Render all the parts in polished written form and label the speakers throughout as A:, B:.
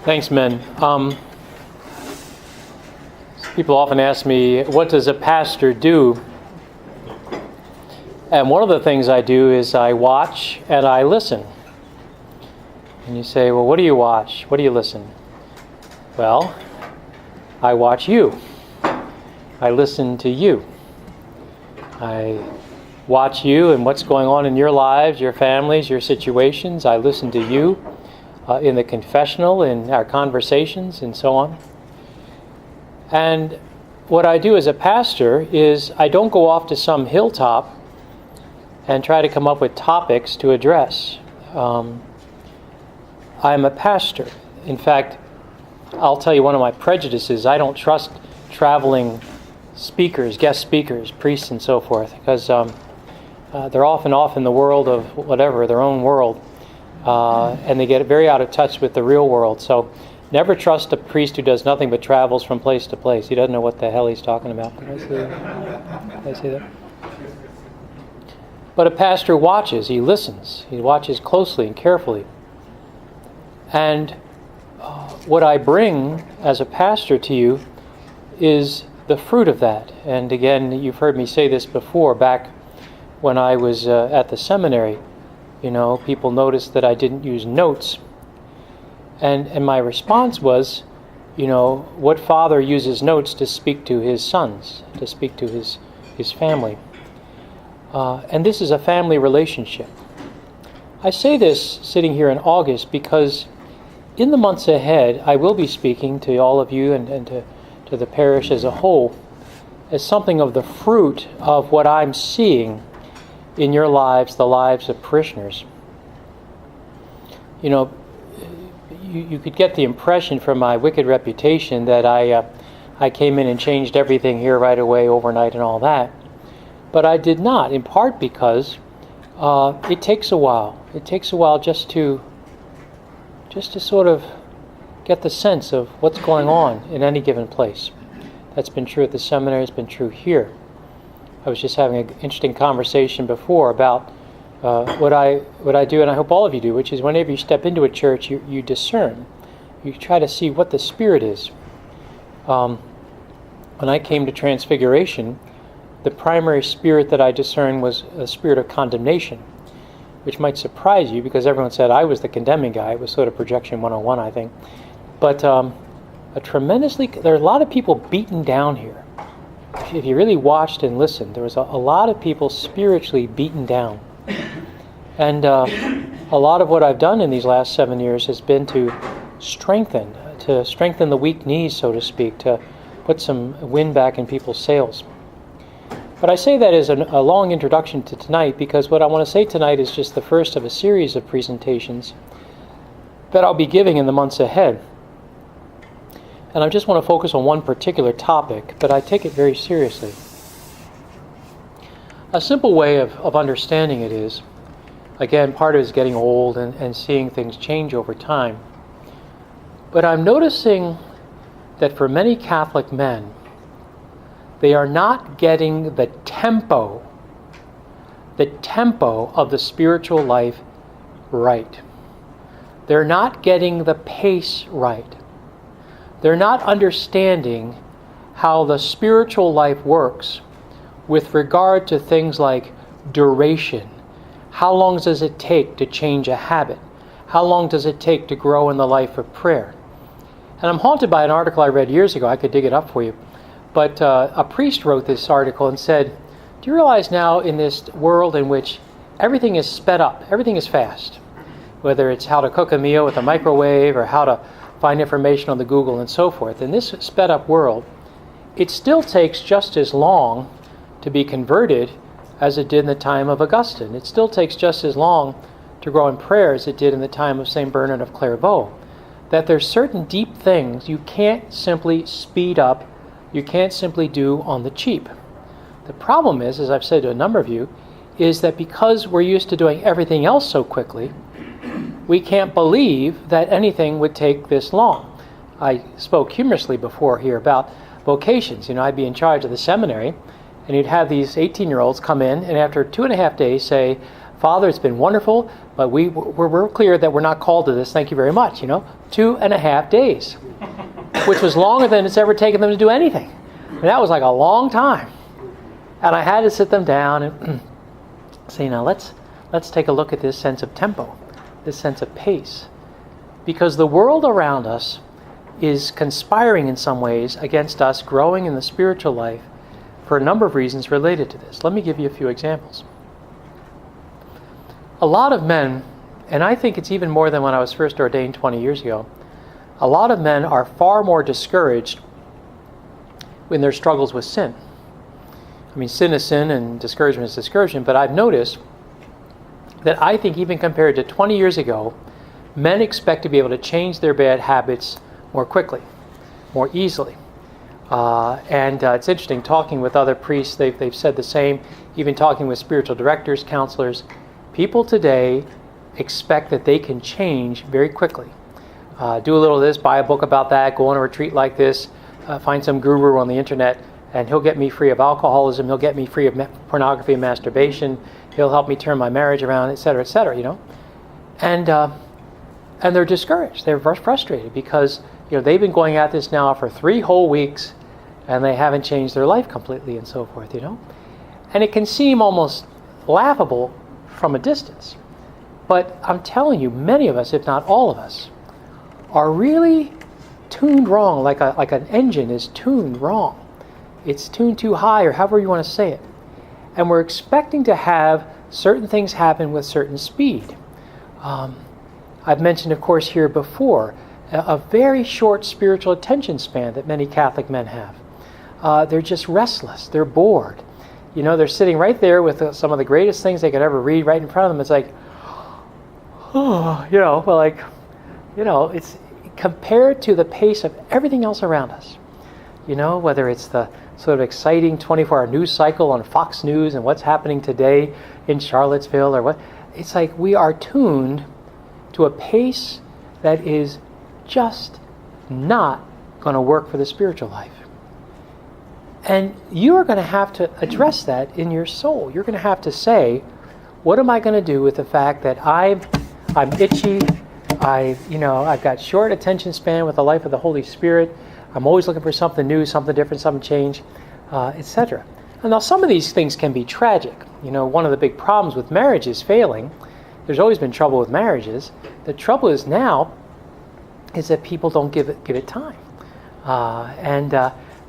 A: Thanks, men. People often ask me, what does a pastor do? And one of the things I do is I watch and I listen. And you say, well, what do you watch? What do you listen? Well, I watch you. I listen to you. I watch you and what's going on in your lives, your families, your situations. I listen to you in the confessional, in our conversations, and so on. And what I do as a pastor is I don't go off to some hilltop and try to come up with topics to address. I'm a pastor. In fact, I'll tell you one of my prejudices. I don't trust traveling speakers, guest speakers, priests, and so forth, because they're often off in the world of whatever, their own world, and they get very out of touch with the real world. So never trust a priest who does nothing but travels from place to place. He doesn't know what the hell he's talking about. Did I say that? But a pastor watches, he listens, he watches closely and carefully. And what I bring as a pastor to you is the fruit of that. And again, you've heard me say this before, back when I was at the seminary. You know, people noticed that I didn't use notes. And my response was, you know, what father uses notes to speak to his sons, to speak to his family? And this is a family relationship. I say this sitting here in August because in the months ahead, I will be speaking to all of you and to the parish as a whole as something of the fruit of what I'm seeing in your lives, the lives of parishioners. You know, you could get the impression from my wicked reputation that I came in and changed everything here right away, overnight, and all that. But I did not, in part because it takes a while. It takes a while just to sort of get the sense of what's going on in any given place. That's been true at the seminary, it's been true here. I was just having an interesting conversation before about what I do, and I hope all of you do, which is whenever you step into a church, you discern. You try to see what the spirit is. When I came to Transfiguration, the primary spirit that I discerned was a spirit of condemnation, which might surprise you because everyone said I was the condemning guy. It was sort of projection 101, I think. But there are a lot of people beaten down here. If you really watched and listened, there was a lot of people spiritually beaten down. And a lot of what I've done in these last 7 years has been to strengthen the weak knees, so to speak, to put some wind back in people's sails. But I say that as a long introduction to tonight because what I want to say tonight is just the first of a series of presentations that I'll be giving in the months ahead. And I just want to focus on one particular topic, but I take it very seriously. A simple way of understanding it is, again, part of it is getting old and seeing things change over time. But I'm noticing that for many Catholic men, they are not getting the tempo of the spiritual life right. They're not getting the pace right. They're not understanding how the spiritual life works with regard to things like duration. How long does it take to change a habit? How long does it take to grow in the life of prayer? And I'm haunted by an article I read years ago. I could dig it up for you. But a priest wrote this article and said, do you realize now in this world in which everything is sped up, everything is fast, whether it's how to cook a meal with a microwave or how to find information on the Google and so forth, in this sped up world, it still takes just as long to be converted as it did in the time of Augustine. It still takes just as long to grow in prayer as it did in the time of St. Bernard of Clairvaux. That there's certain deep things you can't simply speed up, you can't simply do on the cheap. The problem is, as I've said to a number of you, is that because we're used to doing everything else so quickly, we can't believe that anything would take this long. I spoke humorously before here about vocations. You know, I'd be in charge of the seminary, and you'd have these 18-year-olds come in, and after 2.5 days say, Father, it's been wonderful, but we're clear that we're not called to this. Thank you very much, you know. 2.5 days, which was longer than it's ever taken them to do anything. And that was like a long time. And I had to sit them down and say, now let's take a look at this sense of tempo, this sense of pace. Because the world around us is conspiring in some ways against us growing in the spiritual life for a number of reasons related to this. Let me give you a few examples. A lot of men, and I think it's even more than when I was first ordained 20 years ago, a lot of men are far more discouraged in their struggles with sin. I mean, sin is sin and discouragement is discouragement, but I've noticed that I think even compared to 20 years ago, men expect to be able to change their bad habits more quickly, more easily. And it's interesting, talking with other priests, they've said the same, even talking with spiritual directors, counselors. People today expect that they can change very quickly. Do a little of this, buy a book about that, go on a retreat like this, find some guru on the internet, and he'll get me free of alcoholism, he'll get me free of pornography and masturbation, he'll help me turn my marriage around, etc., etc., you know. And they're discouraged, they're frustrated because, you know, they've been going at this now for 3 whole weeks and they haven't changed their life completely and so forth, you know. And it can seem almost laughable from a distance. But I'm telling you, many of us, if not all of us, are really tuned wrong, like an engine is tuned wrong. It's tuned too high, or however you want to say it. And we're expecting to have certain things happen with certain speed. I've mentioned, of course, here before, a very short spiritual attention span that many Catholic men have. They're just restless. They're bored. You know, they're sitting right there with some of the greatest things they could ever read right in front of them. It's like, oh, you know, well, like, you know, it's compared to the pace of everything else around us. You know, whether it's the sort of exciting 24-hour news cycle on Fox News and what's happening today in Charlottesville or what, it's like we are tuned to a pace that is just not going to work for the spiritual life. And you are going to have to address that in your soul. You're going to have to say, what am I going to do with the fact that I'm itchy, I've got short attention span with the life of the Holy Spirit, I'm always looking for something new, something different, something change, etc. And now some of these things can be tragic. You know, one of the big problems with marriages failing, there's always been trouble with marriages. The trouble is now is that people don't give it time.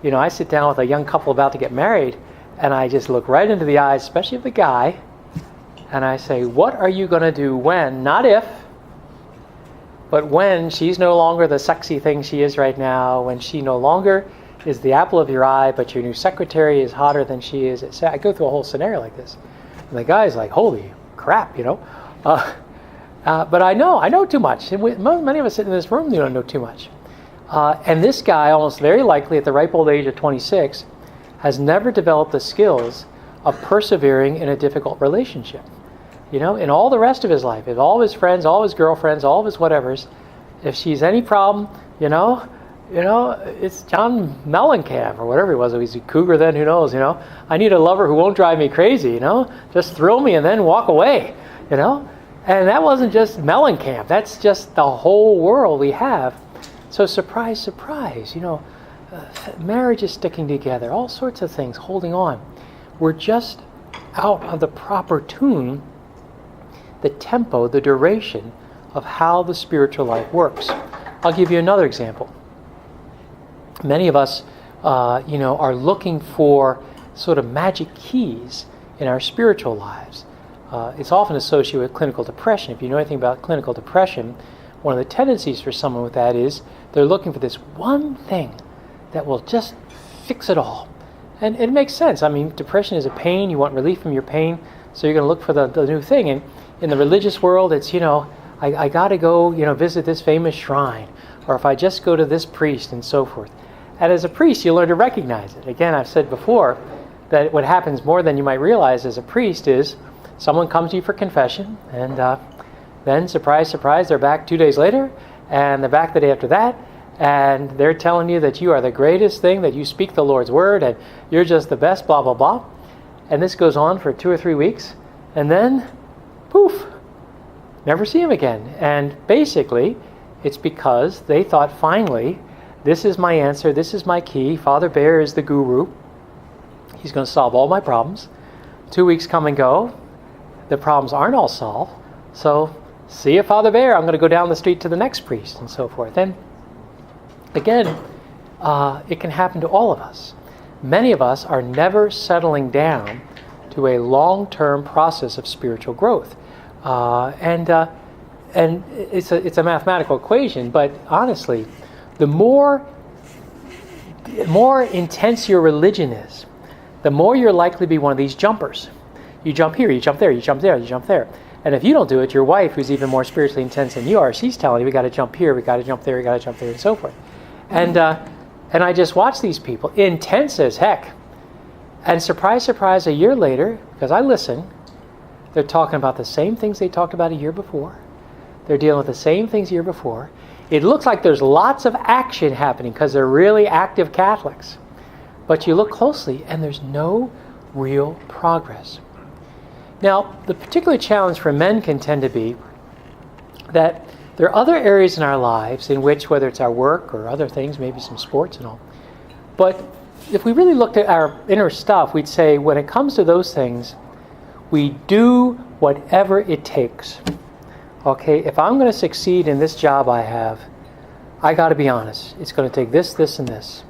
A: You know, I sit down with a young couple about to get married, and I just look right into the eyes, especially of the guy, and I say, what are you going to do when, not if, but when she's no longer the sexy thing she is right now, when she no longer is the apple of your eye, but your new secretary is hotter than she is. I go through a whole scenario like this. And the guy's like, holy crap, you know. But I know too much. And many of us sitting in this room, don't know too much. And this guy, almost very likely at the ripe old age of 26, has never developed the skills of persevering in a difficult relationship. You know, in all the rest of his life, if all of his friends, all of his girlfriends, all of his whatevers, if she's any problem, you know, it's John Mellencamp or whatever he was. He's a cougar then, who knows, you know. I need a lover who won't drive me crazy, you know. Just thrill me and then walk away, you know. And that wasn't just Mellencamp. That's just the whole world we have. So surprise, surprise, you know, marriage is sticking together, all sorts of things, holding on. We're just out of the proper tune, the tempo, the duration of how the spiritual life works. I'll give you another example. Many of us, are looking for sort of magic keys in our spiritual lives. It's often associated with clinical depression. If you know anything about clinical depression, one of the tendencies for someone with that is they're looking for this one thing that will just fix it all. And it makes sense. I mean, depression is a pain. You want relief from your pain, so you're going to look for the new thing. And in the religious world, it's, I got to go, visit this famous shrine, or if I just go to this priest and so forth. And as a priest, you learn to recognize it. Again, I've said before that what happens more than you might realize as a priest is someone comes to you for confession, and then, surprise, surprise, they're back 2 days later, and they're back the day after that, and they're telling you that you are the greatest thing, that you speak the Lord's word, and you're just the best, blah, blah, blah. And this goes on for 2 or 3 weeks, and then, poof, never see him again. And basically, It's because they thought, finally, this is my answer, this is my key. Father Baer is the guru. He's going to solve all my problems. 2 weeks come and go. The problems aren't all solved. So, see you, Father Baer. I'm going to go down the street to the next priest, and so forth. And again, it can happen to all of us. Many of us are never settling down to a long-term process of spiritual growth. And it's a mathematical equation, but honestly, the more intense your religion is, the more you're likely to be one of these jumpers. You jump here, you jump there, you jump there, you jump there. And if you don't do it, your wife, who's even more spiritually intense than you are, she's telling you, we got to jump here, we got to jump there, we got to jump there, and so forth. And I just watch these people, intense as heck. And surprise, surprise, a year later, because I listen, they're talking about the same things they talked about a year before. They're dealing with the same things a year before. It looks like there's lots of action happening because they're really active Catholics. But you look closely and there's no real progress. Now, the particular challenge for men can tend to be that there are other areas in our lives in which, whether it's our work or other things, maybe some sports and all, but if we really looked at our inner stuff, we'd say when it comes to those things, we do whatever it takes. Okay, if I'm going to succeed in this job I have, I got to be honest. It's going to take this, this, and this.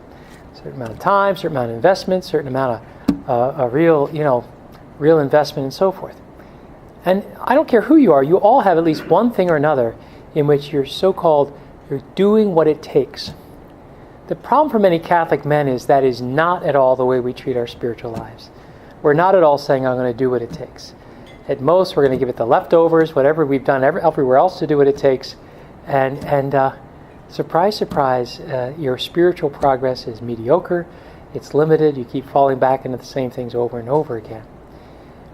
A: Certain amount of time, certain amount of investment, certain amount of real investment, and so forth. And I don't care who you are, you all have at least one thing or another in which you're doing what it takes. The problem for many Catholic men is that is not at all the way we treat our spiritual lives. We're not at all saying, I'm going to do what it takes. At most, we're going to give it the leftovers, whatever we've done everywhere else to do what it takes. And surprise, surprise, your spiritual progress is mediocre. It's limited. You keep falling back into the same things over and over again.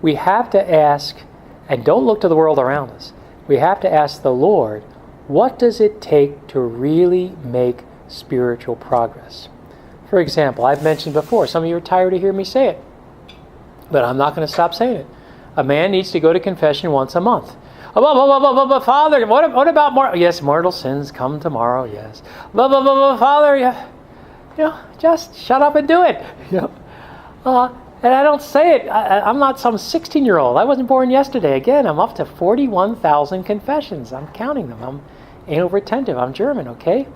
A: We have to ask, and don't look to the world around us. We have to ask the Lord, what does it take to really make spiritual progress? For example, I've mentioned before, some of you are tired to hear me say it, but I'm not going to stop saying it. A man needs to go to confession once a month. Father, what about more? Yes, mortal sins come tomorrow. Yes, Father, just shut up and do it. And I don't say it. I'm not some 16-year-old. I wasn't born yesterday. Again, I'm up to 41,000 confessions. I'm counting them. I'm anal retentive. I'm German. Okay,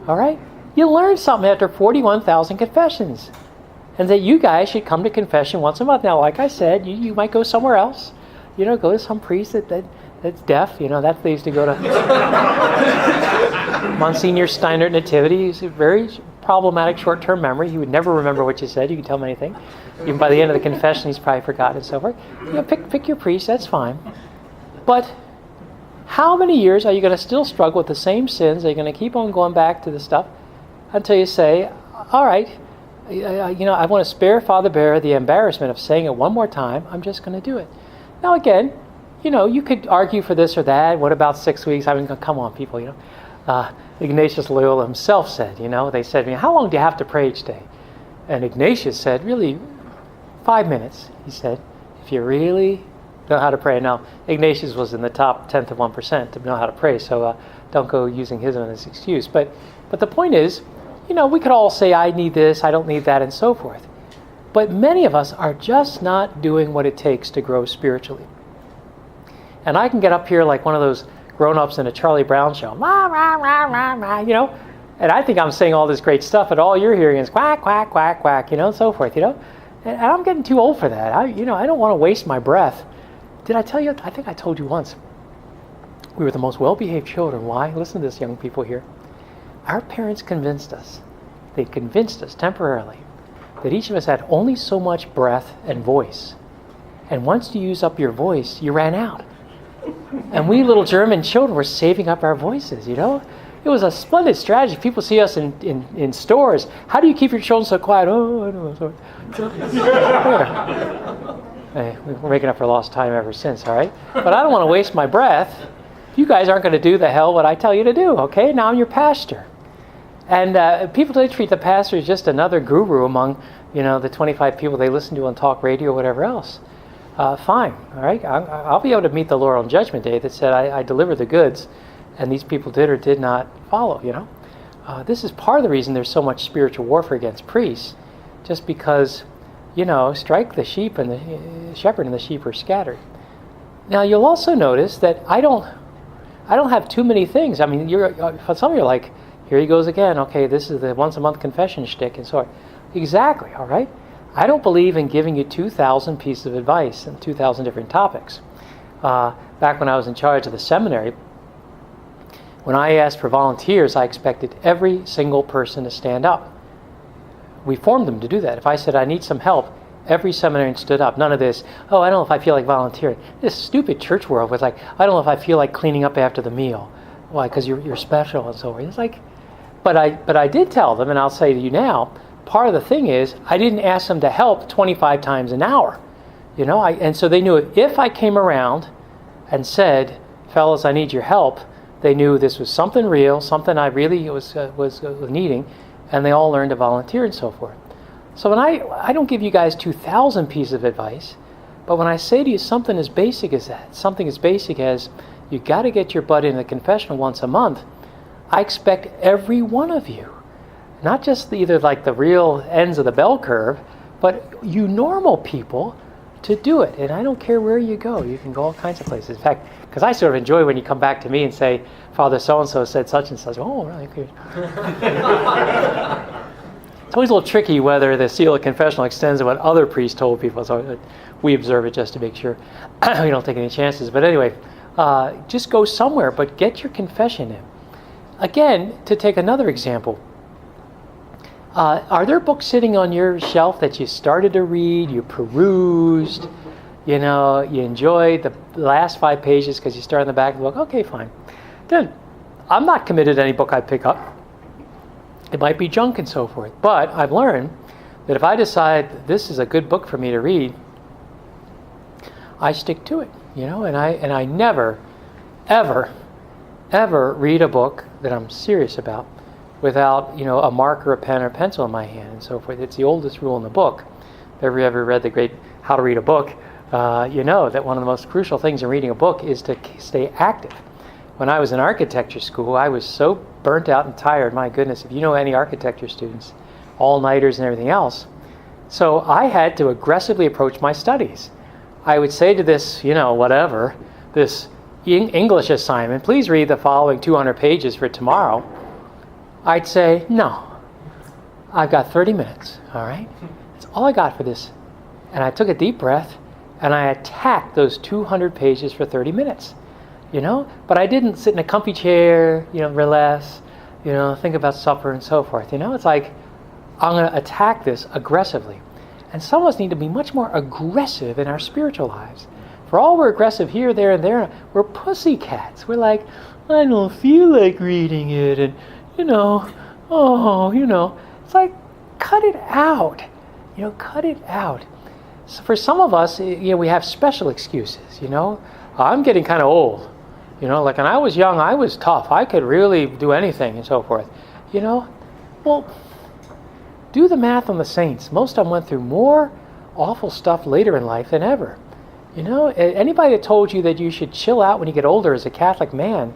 A: all right. You learn something after 41,000 confessions. And that you guys should come to confession once a month. Now, like I said, you might go somewhere else. Go to some priest that's deaf. That they used to go to Monsignor Steiner Nativity. He's a very problematic short-term memory. He would never remember what you said. You can tell him anything. Even by the end of the confession, he's probably forgotten and so forth. Pick your priest. That's fine. But how many years are you going to still struggle with the same sins? Are you going to keep on going back to the stuff until you say, all right, I want to spare Father Baer the embarrassment of saying it one more time. I'm just going to do it. Now again, you could argue for this or that. What about 6 weeks? I mean, come on, people, Ignatius Loyola himself said, they said to me, how long do you have to pray each day? And Ignatius said, really, 5 minutes. He said, if you really know how to pray. Now, Ignatius was in the top 10th of 1% to know how to pray, so don't go using his own as excuse. But the point is, we could all say, I need this, I don't need that, and so forth. But many of us are just not doing what it takes to grow spiritually. And I can get up here like one of those grown-ups in a Charlie Brown show, rah, rah, rah, rah, rah, and I think I'm saying all this great stuff, and all you're hearing is quack, quack, quack, quack, and so forth, And I'm getting too old for that. I don't want to waste my breath. Did I tell you? I think I told you once. We were the most well-behaved children. Why? Listen to this, young people here. Our parents convinced us. They convinced us temporarily that each of us had only so much breath and voice. And once you use up your voice, you ran out. And we little German children were saving up our voices, It was a splendid strategy. People see us in stores. How do you keep your children so quiet? Oh, I don't know. Hey, we're making up for lost time ever since, all right? But I don't want to waste my breath. You guys aren't going to do the hell what I tell you to do, okay? Now I'm your pastor. And people today treat the pastor as just another guru among, the 25 people they listen to on talk radio or whatever else. Fine, all right? I'll be able to meet the Lord on Judgment Day that said I delivered the goods, and these people did or did not follow, This is part of the reason there's so much spiritual warfare against priests, just because, strike the sheep and the shepherd and the sheep are scattered. Now you'll also notice that I don't have too many things. I mean, for some of you are like, here he goes again. Okay, this is the once a month confession shtick and so on. Exactly, all right? I don't believe in giving you 2,000 pieces of advice and 2,000 different topics. Back when I was in charge of the seminary, when I asked for volunteers, I expected every single person to stand up. We formed them to do that. If I said I need some help, every seminarian stood up. None of this, I don't know if I feel like volunteering. This stupid church world was like, I don't know if I feel like cleaning up after the meal. Why? Because you're special and so on. It's like, but I did tell them, and I'll say to you now, part of the thing is I didn't ask them to help 25 times an hour. And so they knew if I came around and said, fellas, I need your help, they knew this was something real, something I really was needing, and they all learned to volunteer and so forth. So when I don't give you guys 2,000 pieces of advice, but when I say to you something as basic as that, something as basic as you got to get your butt in the confessional once a month, I expect every one of you, not just either like the real ends of the bell curve, but you normal people to do it. And I don't care where you go. You can go all kinds of places. In fact, because I sort of enjoy when you come back to me and say, Father so-and-so said such and such. Oh, really good. It's always a little tricky whether the seal of confessional extends to what other priests told people. So we observe it just to make sure we don't take any chances. But anyway, just go somewhere, but get your confession in. Again, to take another example, are there books sitting on your shelf that you started to read, you perused, you enjoyed the last 5 pages because you started in the back of the book? Okay, fine. Then, I'm not committed to any book I pick up. It might be junk and so forth. But I've learned that if I decide that this is a good book for me to read, I stick to it, and I never, ever read a book that I'm serious about without, a marker, a pen, or pencil in my hand and so forth. It's the oldest rule in the book. If you ever read the great How to Read a Book, you know that one of the most crucial things in reading a book is to stay active. When I was in architecture school, I was so burnt out and tired. My goodness, if you know any architecture students, all-nighters and everything else. So I had to aggressively approach my studies. I would say to this, this English assignment, please read the following 200 pages for tomorrow. I'd say, no, I've got 30 minutes, all right? That's all I got for this. And I took a deep breath, and I attacked those 200 pages for 30 minutes, But I didn't sit in a comfy chair, relax, think about supper and so forth, It's like, I'm going to attack this aggressively. And some of us need to be much more aggressive in our spiritual lives. For all we're aggressive here, there, and there, we're pussycats. We're like, I don't feel like reading it, and it's like, cut it out. Cut it out. So for some of us, we have special excuses, I'm getting kind of old. Like when I was young, I was tough. I could really do anything and so forth. Well, do the math on the saints. Most of them went through more awful stuff later in life than ever. Anybody that told you that you should chill out when you get older as a Catholic man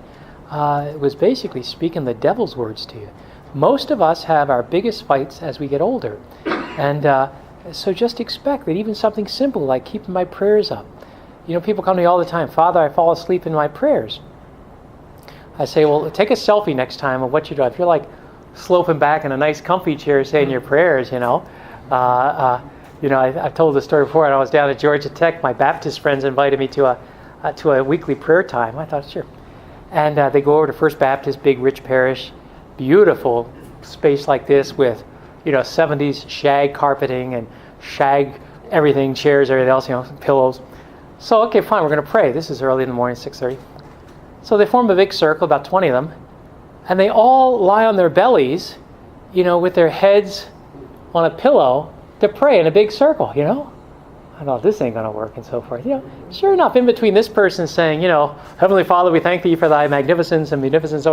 A: was basically speaking the devil's words to you. Most of us have our biggest fights as we get older. And so just expect that even something simple like keeping my prayers up. People come to me all the time, Father, I fall asleep in my prayers. I say, well, take a selfie next time of what you do. If you're like sloping back in a nice comfy chair saying your prayers, I've told the story before. When I was down at Georgia Tech, my Baptist friends invited me to a weekly prayer time. I thought, sure. And they go over to First Baptist, big rich parish, beautiful space like this with, 70s shag carpeting and shag everything, chairs, everything else, pillows. So, okay, fine, we're going to pray. This is early in the morning, 6:30. So they form a big circle, about 20 of them, and they all lie on their bellies, with their heads on a pillow to pray in a big circle, I thought, this ain't going to work and so forth. Sure enough, in between this person saying, Heavenly Father, we thank thee for thy magnificence and munificence.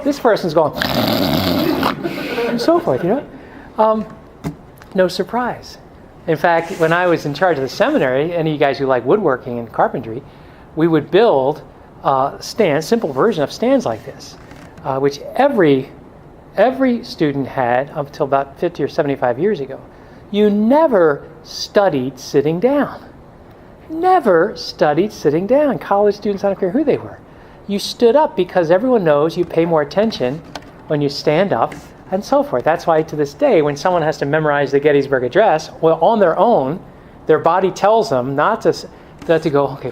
A: This person's going, and so forth, No surprise. In fact, when I was in charge of the seminary, any of you guys who like woodworking and carpentry, we would build stands, simple version of stands like this, which every student had up until about 50 or 75 years ago. You never studied sitting down. Never studied sitting down. College students, I don't care who they were. You stood up because everyone knows you pay more attention when you stand up and so forth. That's why to this day, when someone has to memorize the Gettysburg Address, well, on their own, their body tells them not to go, okay,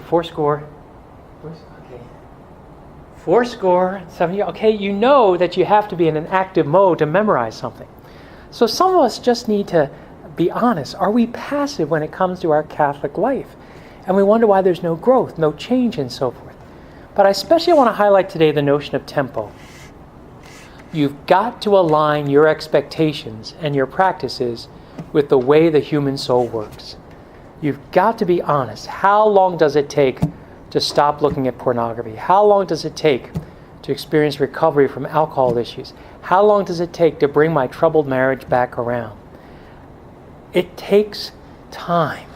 A: 70, okay, you know that you have to be in an active mode to memorize something. So some of us just need to be honest. Are we passive when it comes to our Catholic life? And we wonder why there's no growth, no change, and so forth. But I especially want to highlight today the notion of tempo. You've got to align your expectations and your practices with the way the human soul works. You've got to be honest. How long does it take to stop looking at pornography? How long does it take to experience recovery from alcohol issues? How long does it take to bring my troubled marriage back around? It takes time.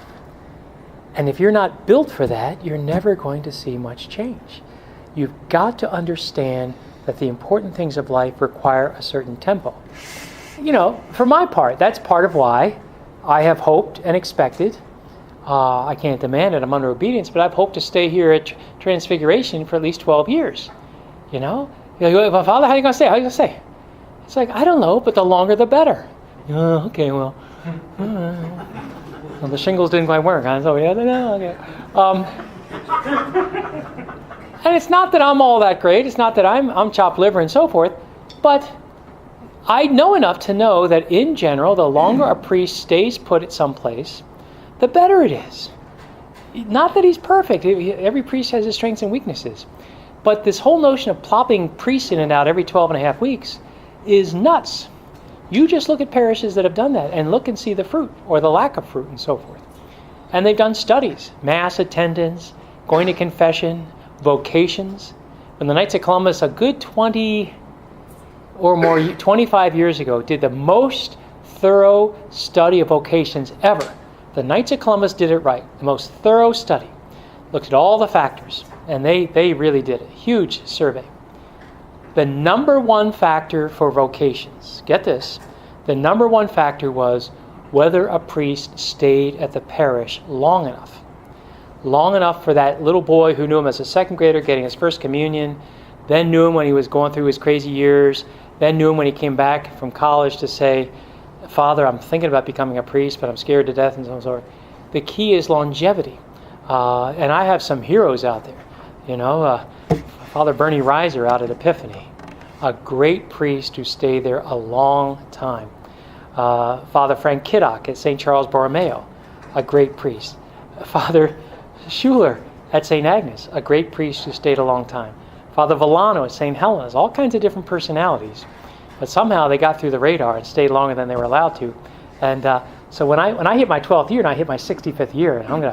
A: And if you're not built for that, you're never going to see much change. You've got to understand that the important things of life require a certain tempo. For my part, that's part of why I have hoped and expected. I can't demand it, I'm under obedience, but I've hoped to stay here at Transfiguration for at least 12 years. Well, Father, how are you going to stay? How are you going to stay? It's like, I don't know, but the longer the better. Okay, well, the shingles didn't quite work. So yeah, okay. And it's not that I'm all that great. It's not that I'm chopped liver and so forth. But I know enough to know that in general, the longer a priest stays put at some place, the better it is. Not that he's perfect. Every priest has his strengths and weaknesses. But this whole notion of plopping priests in and out every 12 and a half weeks is nuts. You just look at parishes that have done that and look and see the fruit or the lack of fruit and so forth. And they've done studies, mass attendance, going to confession, vocations. When the Knights of Columbus, a good 20 or more, 25 years ago, did the most thorough study of vocations ever. The Knights of Columbus did it right. The most thorough study. Looked at all the factors. And they really did a huge survey. The number one factor for vocations, get this, the number one factor was whether a priest stayed at the parish long enough. Long enough for that little boy who knew him as a second grader getting his first communion, then knew him when he was going through his crazy years, then knew him when he came back from college to say, Father, I'm thinking about becoming a priest, but I'm scared to death and so forth. The key is longevity. And I have some heroes out there. Father Bernie Reiser out at Epiphany, a great priest who stayed there a long time. Father Frank Kiddock at St. Charles Borromeo, a great priest. Father Schuler at St. Agnes, a great priest who stayed a long time. Father Villano at St. Helena's, all kinds of different personalities. But somehow they got through the radar and stayed longer than they were allowed to. And so when I hit my 12th year and I hit my 65th year, and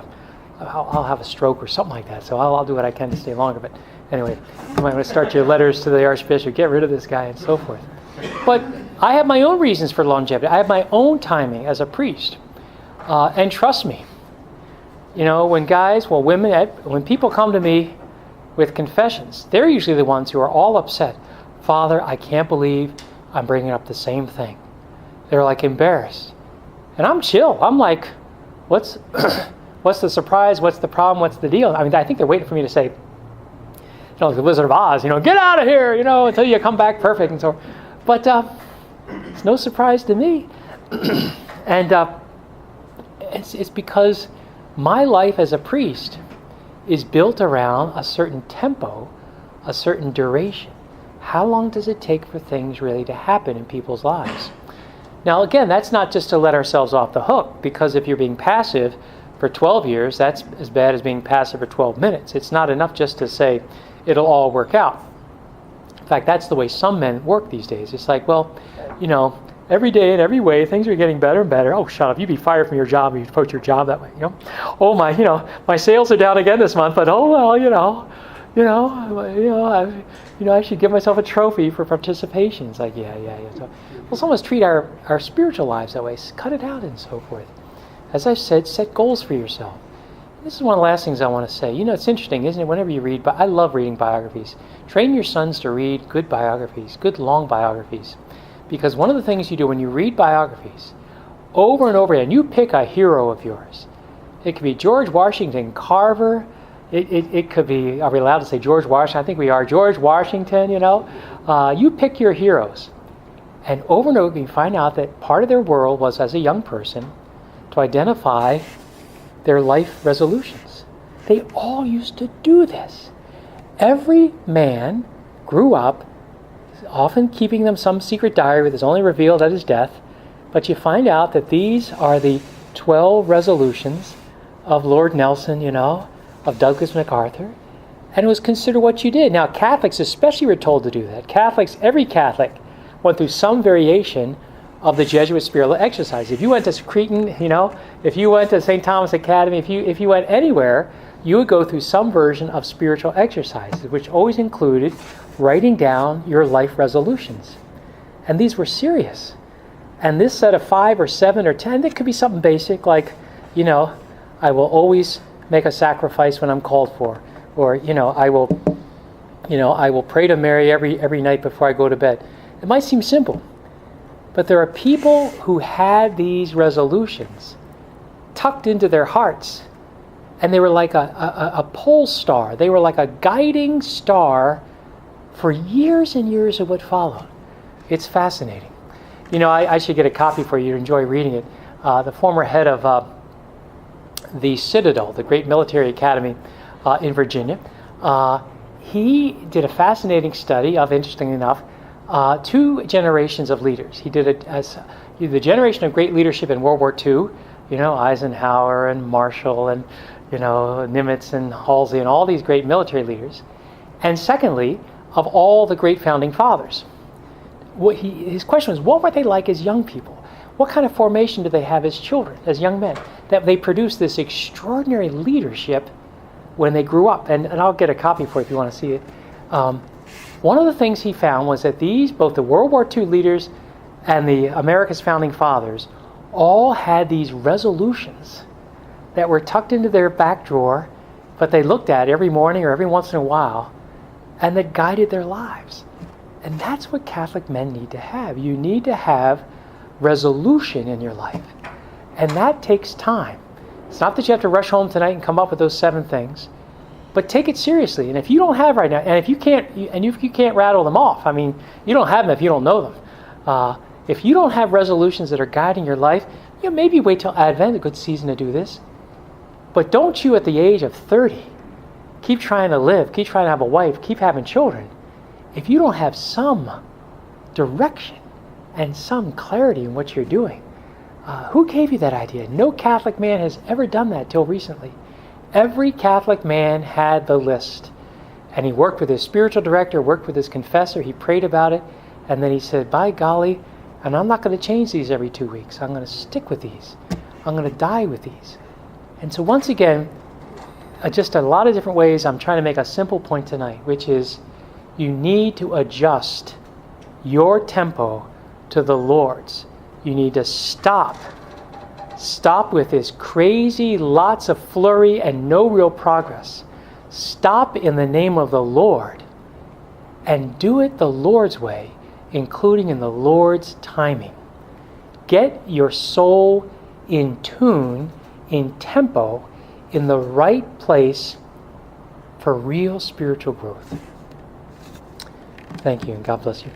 A: I'll have a stroke or something like that, so I'll do what I can to stay longer. But anyway, you might want to start your letters to the Archbishop, get rid of this guy and so forth. But I have my own reasons for longevity. I have my own timing as a priest. And trust me, when when people come to me with confessions, they're usually the ones who are all upset. Father, I can't believe I'm bringing up the same thing. They're like embarrassed. And I'm chill. I'm like, what's the surprise? What's the problem? What's the deal? I mean, I think they're waiting for me to say, like the Wizard of Oz, get out of here, until you come back perfect and so on. But it's no surprise to me. And it's because my life as a priest is built around a certain tempo, a certain duration. How long does it take for things really to happen in people's lives? Now, again, that's not just to let ourselves off the hook, because if you're being passive for 12 years, that's as bad as being passive for 12 minutes. It's not enough just to say it'll all work out. In fact, that's the way some men work these days. It's like, every day in every way, things are getting better and better. Oh, shut up! You'd be fired from your job if you approach your job that way. Oh my sales are down again this month, but oh well, I should give myself a trophy for participation. It's like, yeah. So we'll almost treat our spiritual lives that way. Cut it out and so forth. As I said, set goals for yourself. This is one of the last things I want to say. It's interesting, isn't it? Whenever you read, but I love reading biographies. Train your sons to read good biographies, good long biographies. Because one of the things you do when you read biographies, over and over again, you pick a hero of yours. It could be George Washington Carver. It could be, are we allowed to say George Washington? I think we are. George Washington, You pick your heroes. And over and over, you find out that part of their world was, as a young person, to identify their life resolutions. They all used to do this. Every man grew up, often keeping them some secret diary that is only revealed at his death, but you find out that these are the 12 resolutions of Lord Nelson, of Douglas MacArthur, and it was considered what you did. Now, Catholics especially were told to do that. Every Catholic went through some variation of the Jesuit spiritual exercise. If you went to Cretan, if you went to St. Thomas Academy, if you went anywhere, you would go through some version of spiritual exercises, which always included writing down your life resolutions. And these were serious. And this set of 5 or 7 or 10, it could be something basic like, I will always make a sacrifice when I'm called for, or I will pray to Mary every night before I go to bed. It might seem simple, but there are people who had these resolutions tucked into their hearts, and they were like a pole star. They were like a guiding star for years and years of what followed. It's fascinating. I should get a copy for you to enjoy reading it. The former head of the Citadel, the great military academy in Virginia, he did a fascinating study of, interestingly enough, 2 generations of leaders. He did it as the generation of great leadership in World War II, Eisenhower and Marshall and, Nimitz and Halsey and all these great military leaders. And secondly, of all the great founding fathers. His question was, what were they like as young people? What kind of formation did they have as children, as young men? That they produced this extraordinary leadership when they grew up. And I'll get a copy for you if you want to see it. One of the things he found was that both the World War II leaders and the America's founding fathers, all had these resolutions that were tucked into their back drawer, but they looked at every morning or every once in a while, and that guided their lives. And that's what Catholic men need to have. You need to have resolution in your life. And that takes time. It's not that you have to rush home tonight and come up with those 7 things, but take it seriously. And if you don't have right now, and if you can't rattle them off, you don't have them if you don't know them. If you don't have resolutions that are guiding your life, maybe wait till Advent, a good season to do this. But don't you at the age of 30 keep trying to live, keep trying to have a wife, keep having children, if you don't have some direction and some clarity in what you're doing. Who gave you that idea? No Catholic man has ever done that till recently. Every Catholic man had the list. And he worked with his spiritual director, worked with his confessor, he prayed about it, and then he said, by golly, and I'm not going to change these every 2 weeks. I'm going to stick with these. I'm going to die with these. And so once again, just a lot of different ways, I'm trying to make a simple point tonight, which is you need to adjust your tempo to the Lord's. You need to stop with this crazy, lots of flurry and no real progress. Stop in the name of the Lord and do it the Lord's way, including in the Lord's timing. Get your soul in tune, in tempo, in the right place for real spiritual growth. Thank you, and God bless you.